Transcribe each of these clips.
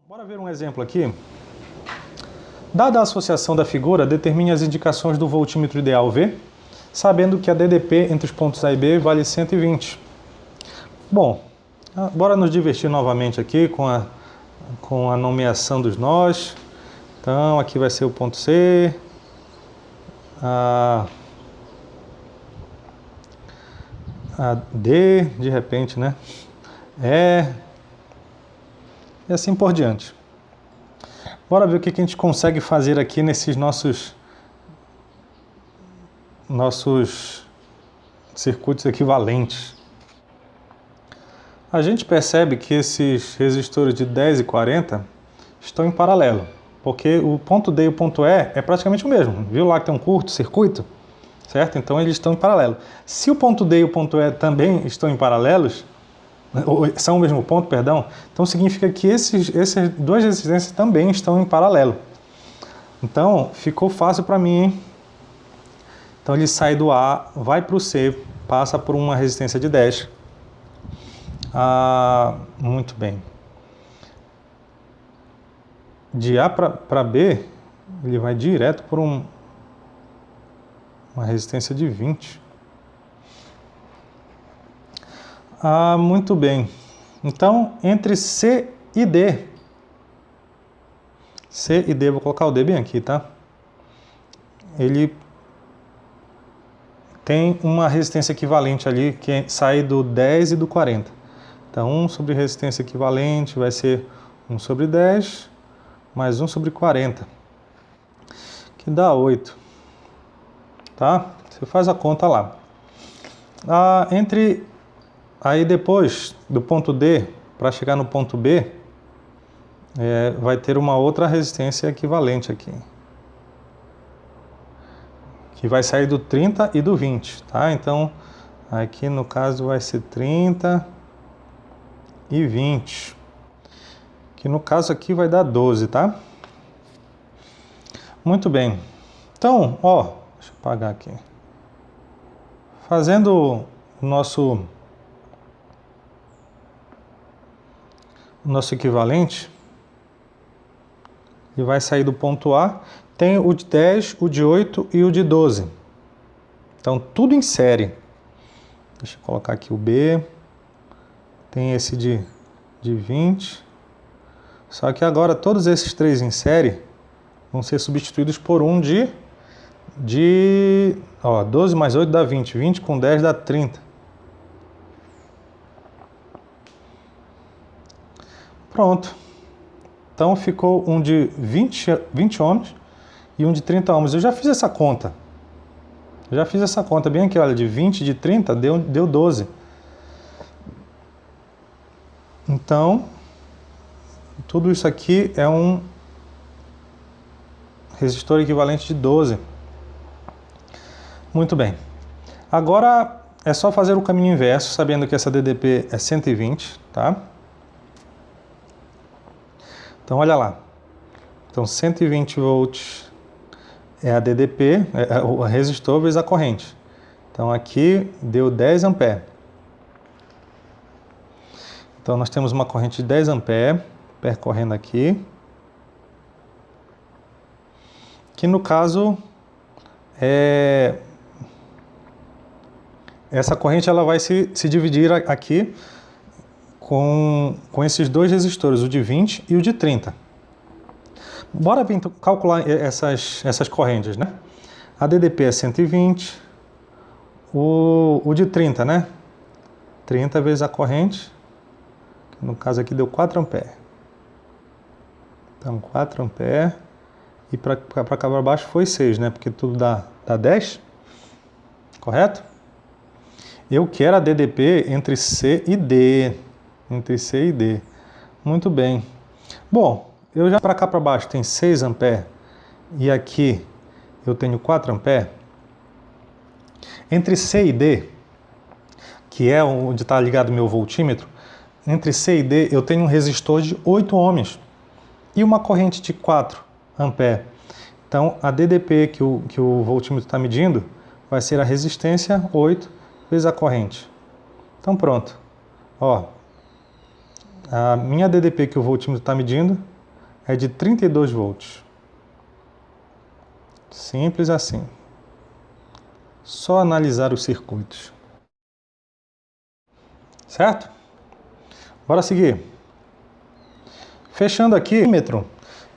Bora ver um exemplo aqui. Dada a associação da figura, determine as indicações do voltímetro ideal V, sabendo que a DDP entre os pontos A e B vale 120. Bom, bora nos divertir novamente aqui com a nomeação dos nós. Então, aqui vai ser o ponto C, a D, de repente, né? E assim por diante. Bora ver o que a gente consegue fazer aqui nesses nossos circuitos equivalentes. A gente percebe que esses resistores de 10 e 40 estão em paralelo, porque o ponto D e o ponto E é praticamente o mesmo. Viu lá que tem um curto-circuito? Certo? Então eles estão em paralelo. Se o ponto D e o ponto E também estão em paralelos, são o mesmo ponto, perdão, então significa que essas duas resistências também estão em paralelo. Então ficou fácil para mim, hein? Então ele sai do A, vai para o C, passa por uma resistência de 10. Muito bem. De A para B, ele vai direto por uma resistência de 20. Muito bem. Então, entre C e D. C e D, vou colocar o D bem aqui, tá? Ele tem uma resistência equivalente ali, que sai do 10 e do 40. Então, 1 sobre resistência equivalente vai ser 1 sobre 10, mais 1 sobre 40, que dá 8. Tá? Você faz a conta lá. Aí depois do ponto D para chegar no ponto B, vai ter uma outra resistência equivalente aqui, que vai sair do 30 e do 20, tá? Então, aqui no caso vai ser 30 e 20, que no caso aqui vai dar 12, tá? Muito bem. Então, deixa eu apagar aqui. Fazendo o nosso equivalente, ele vai sair do ponto A, tem o de 10, o de 8 e o de 12. Então, tudo em série. Deixa eu colocar aqui o B, tem esse de 20, só que agora todos esses três em série vão ser substituídos por um de 12 mais 8 dá 20, 20 com 10 dá 30. Pronto. Então ficou um de 20 ohms e um de 30 ohms. Eu já fiz essa conta. Bem aqui, olha, de 20 e de 30 deu 12. Então, tudo isso aqui é um resistor equivalente de 12. Muito bem. Agora é só fazer o caminho inverso, sabendo que essa DDP é 120, tá? Então, olha lá. Então, 120 volts é a DDP, é o resistor vezes a corrente. Então, aqui deu 10 amperes. Então, nós temos uma corrente de 10 amperes percorrendo aqui. Que, no caso, essa corrente ela vai se dividir aqui com esses dois resistores, o de 20 e o de 30. Bora vir calcular essas correntes, né? A DDP é 120, o de 30, né? 30 vezes a corrente, que no caso aqui deu 4 amperes. Então, 4 amperes, e para cá para baixo foi 6, né? Porque tudo dá 10, correto? Eu quero a DDP entre C e D. Muito bem. Bom, eu já para cá para baixo tem 6 amperes e aqui eu tenho 4 amperes. Entre C e D, que é onde está ligado o meu voltímetro, entre C e D eu tenho um resistor de 8 ohms e uma corrente de 4 amperes. Então, a DDP que o voltímetro está medindo vai ser a resistência 8 vezes a corrente. Então, pronto. A minha DDP que o voltímetro está medindo é de 32 volts. Simples assim. Só analisar os circuitos. Certo? Bora seguir. Fechando aqui,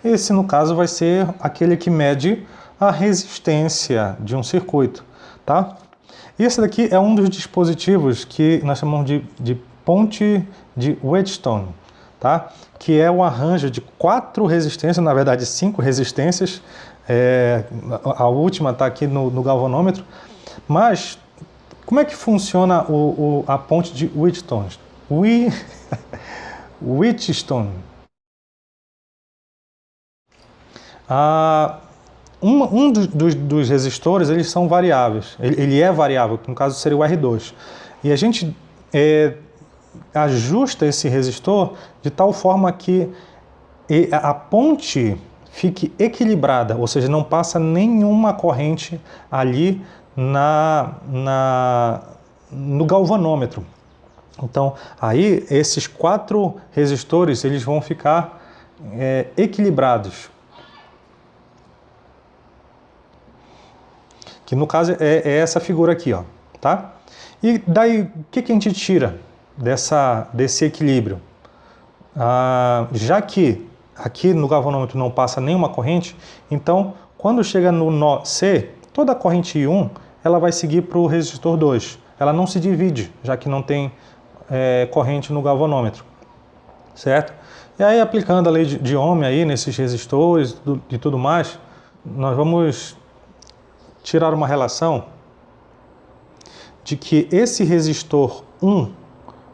esse no caso vai ser aquele que mede a resistência de um circuito, tá? E esse daqui é um dos dispositivos que nós chamamos de ponte de Wheatstone, tá? Que é o arranjo de 4 resistências, na verdade 5 resistências, a última está aqui no galvanômetro, mas como é que funciona a ponte de Wheatstone? Wheatstone. Dos resistores, eles são variáveis. Ele é variável, que no caso seria o R2. E a gente ajusta esse resistor de tal forma que a ponte fique equilibrada, ou seja, não passa nenhuma corrente ali no galvanômetro. Então, aí esses 4 resistores eles vão ficar equilibrados. Que no caso é essa figura aqui, ó, tá? E daí, o que a gente tira desse equilíbrio? Já que aqui no galvanômetro não passa nenhuma corrente, então, quando chega no nó C, toda a corrente I1 ela vai seguir para o resistor 2. Ela não se divide, já que não tem corrente no galvanômetro, certo? E aí, aplicando a lei de Ohm aí nesses resistores e tudo mais, nós vamos tirar uma relação de que esse resistor 1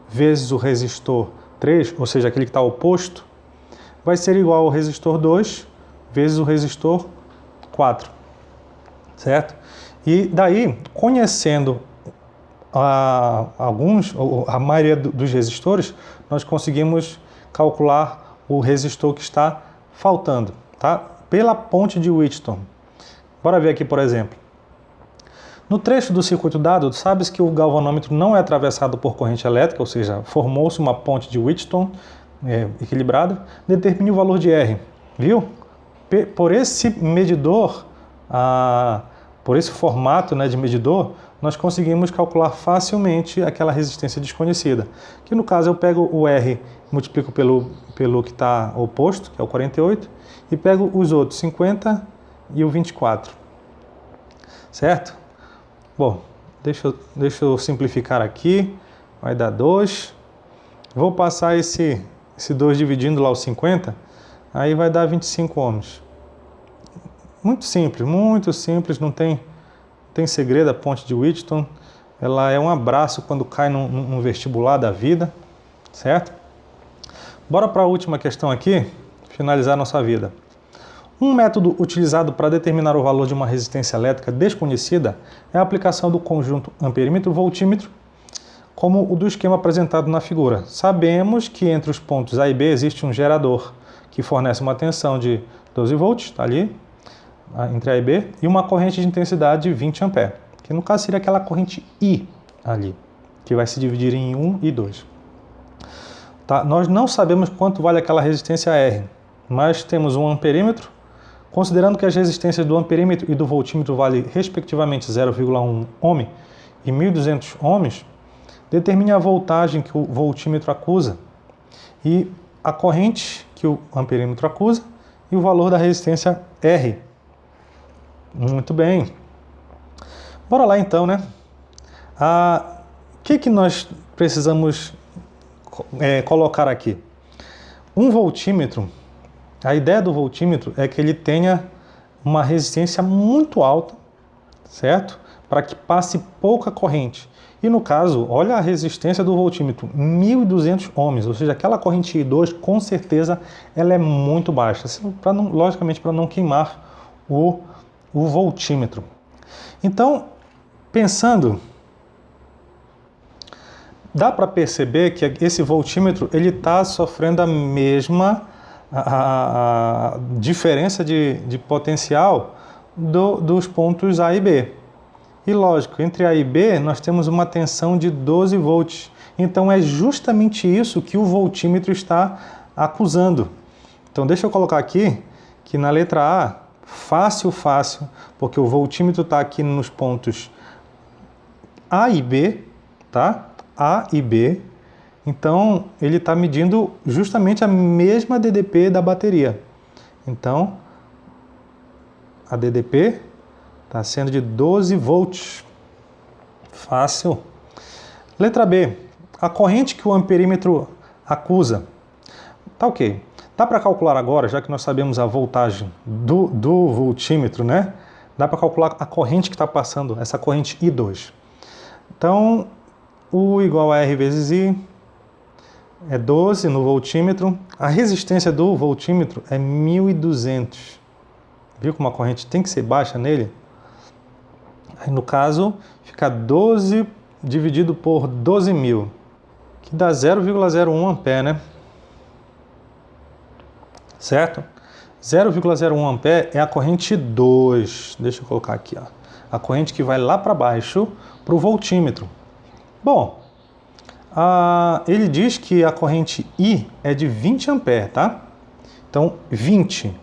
vezes o resistor 3, ou seja, aquele que está oposto, vai ser igual ao resistor 2 vezes o resistor 4, certo? E daí, conhecendo a maioria dos resistores, nós conseguimos calcular o resistor que está faltando, tá? Pela ponte de Wheatstone. Bora ver aqui, por exemplo. No trecho do circuito dado, sabes que o galvanômetro não é atravessado por corrente elétrica, ou seja, formou-se uma ponte de Wheatstone equilibrada. Determine o valor de R, viu? Por esse medidor, por esse formato de medidor, nós conseguimos calcular facilmente aquela resistência desconhecida. Que no caso eu pego o R, multiplico pelo que está oposto, que é o 48, e pego os outros, 50 e o 24. Certo? Bom, deixa eu simplificar aqui, vai dar 2. Vou passar esse 2 dividindo lá os 50, aí vai dar 25 ohms. Muito simples, não tem segredo a ponte de Wheatstone. Ela é um abraço quando cai num vestibular da vida, certo? Bora para a última questão aqui, finalizar nossa vida. Um método utilizado para determinar o valor de uma resistência elétrica desconhecida é a aplicação do conjunto amperímetro-voltímetro, como o do esquema apresentado na figura. Sabemos que entre os pontos A e B existe um gerador que fornece uma tensão de 12 volts, está ali, entre A e B, e uma corrente de intensidade de 20 A, que no caso seria aquela corrente I ali, que vai se dividir em 1 e 2. Tá? Nós não sabemos quanto vale aquela resistência R, mas temos um amperímetro. Considerando que as resistências do amperímetro e do voltímetro valem respectivamente 0,1 ohm e 1.200 ohms, determine a voltagem que o voltímetro acusa e a corrente que o amperímetro acusa e o valor da resistência R. Muito bem. Bora lá então, né? O que nós precisamos colocar aqui? Um voltímetro. A ideia do voltímetro é que ele tenha uma resistência muito alta, certo? Para que passe pouca corrente. E no caso, olha a resistência do voltímetro, 1.200 ohms, ou seja, aquela corrente I2, com certeza, ela é muito baixa, logicamente para não queimar o voltímetro. Então, pensando, dá para perceber que esse voltímetro ele está sofrendo a mesma a diferença de potencial dos pontos A e B. E lógico, entre A e B nós temos uma tensão de 12 volts. Então é justamente isso que o voltímetro está acusando. Então deixa eu colocar aqui que na letra A, fácil, porque o voltímetro está aqui nos pontos A e B, tá? A e B. Então ele está medindo justamente a mesma DDP da bateria. Então a DDP está sendo de 12 volts. Fácil. Letra B. A corrente que o amperímetro acusa. Tá ok. Dá para calcular agora, já que nós sabemos a voltagem do voltímetro, né? Dá para calcular a corrente que está passando, essa corrente I2. Então, U igual a R vezes I é 12 no voltímetro. A resistência do voltímetro é 1200. Viu como a corrente tem que ser baixa nele? Aí, no caso, fica 12 dividido por 12.000, que dá 0,01 ampere, né? Certo? 0,01 ampere é a corrente 2. Deixa eu colocar aqui, ó. A corrente que vai lá para baixo para o voltímetro. Bom, ele diz que a corrente I é de 20 ampere, tá? Então, 20,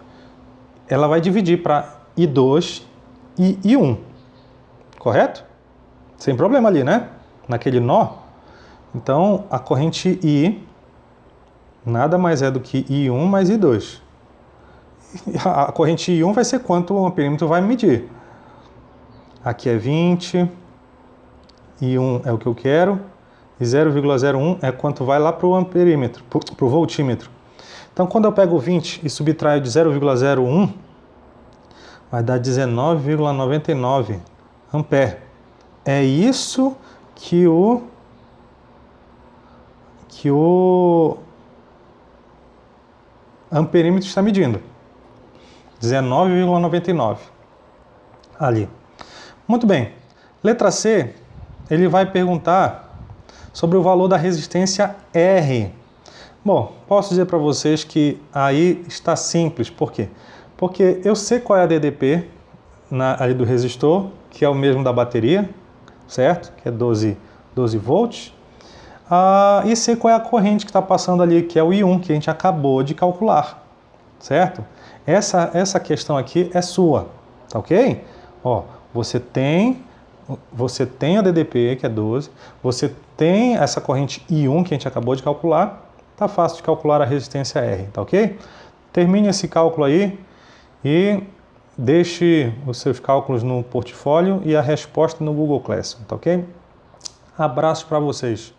ela vai dividir para I2 e I1, correto? Sem problema ali, né? Naquele nó. Então, a corrente I nada mais é do que I1 mais I2. A corrente I1 vai ser quanto o amperímetro vai medir. Aqui é 20, I1 é o que eu quero, e 0,01 é quanto vai lá para o amperímetro, para o voltímetro. Então, quando eu pego 20 e subtraio de 0,01, vai dar 19,99 ampere. É isso que o amperímetro está medindo. 19,99 ali. Muito bem. Letra C, ele vai perguntar sobre o valor da resistência R. Bom, posso dizer para vocês que aí está simples. Por quê? Porque eu sei qual é a DDP ali do resistor, que é o mesmo da bateria, certo? Que é 12 volts. E sei qual é a corrente que está passando ali, que é o I1, que a gente acabou de calcular, certo? Essa questão aqui é sua, tá ok? Ó, você tem a DDP, que é 12, você tem essa corrente I1 que a gente acabou de calcular, tá fácil de calcular a resistência R, tá ok? Termine esse cálculo aí e deixe os seus cálculos no portfólio e a resposta no Google Classroom, tá ok? Abraço para vocês.